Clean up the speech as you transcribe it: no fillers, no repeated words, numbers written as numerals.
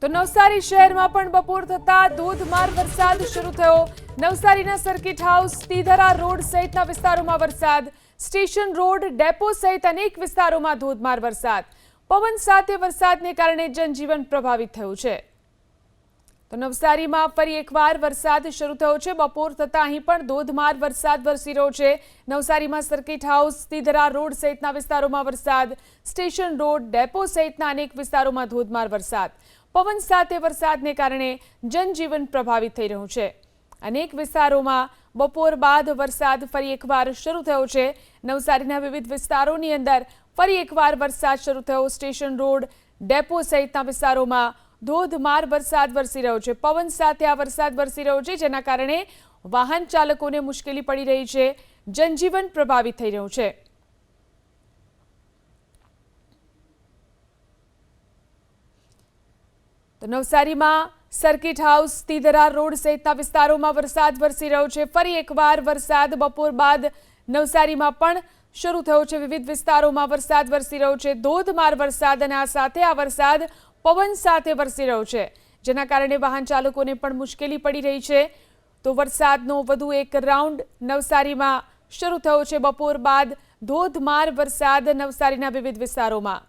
તો નવસારી શહેરમાં પણ બપોર થતા ધોધમાર વરસાદ શરૂ થયો। નવસારીના સર્કિટ હાઉસ, તીધરા રોડ સહિતના વિસ્તારોમાં વરસાદ, સ્ટેશન રોડ, ડેપો સહિત અનેક વિસ્તારોમાં ધોધમાર વરસાદ, પવન સાથે વરસાદને કારણે જનજીવન પ્રભાવિત થયું છે। તો નવસારીમાં ફરી એકવાર વરસાદ શરૂ થયો છે। બપોર થતા અહીં પણ ધોધમાર વરસાદ વરસી રહ્યો છે। નવસારીમાં સર્કિટ હાઉસ, તીધરા રોડ સહિતના વિસ્તારોમાં વરસાદ, સ્ટેશન રોડ, ડેપો સહિતના અનેક વિસ્તારોમાં ધોધમાર વરસાદ, પવન સાથે વરસાદને કારણે જનજીવન પ્રભાવિત થઈ રહ્યું છે। અનેક વિસ્તારોમાં બપોર બાદ વરસાદ ફરી એકવાર શરૂ થયો છે। નવસારીના વિવિધ વિસ્તારોની અંદર ફરી એકવાર વરસાદ શરૂ થયો। સ્ટેશન રોડ, ડેપો સહિતના વિસ્તારોમાં ધોધમાર વરસાદ વરસી રહ્યો છે। પવન સાથે આ વરસાદ વરસી રહ્યો છે, જેના કારણે વાહન ચાલકોને મુશ્કેલી પડી રહી છે, જનજીવન પ્રભાવિત થઈ રહ્યું છે। તો નવસારીમાં સર્કિટ હાઉસ, તીધરા રોડ સહિતના વિસ્તારોમાં વરસાદ વરસી રહ્યો છે। ફરી એકવાર વરસાદ બપોર બાદ નવસારીમાં પણ શરૂ થયો છે। વિવિધ વિસ્તારોમાં વરસાદ વરસી રહ્યો છે, ધોધમાર વરસાદ, અને આ સાથે આ વરસાદ પવન સાથે વરસી રહ્યો છે, જેના કારણે વાહન ચાલકોને પણ મુશ્કેલી પડી રહી છે। તો વરસાદનો વધુ એક રાઉન્ડ નવસારીમાં શરૂ થયો છે। બપોર બાદ ધોધમાર વરસાદ નવસારીના વિવિધ વિસ્તારોમાં।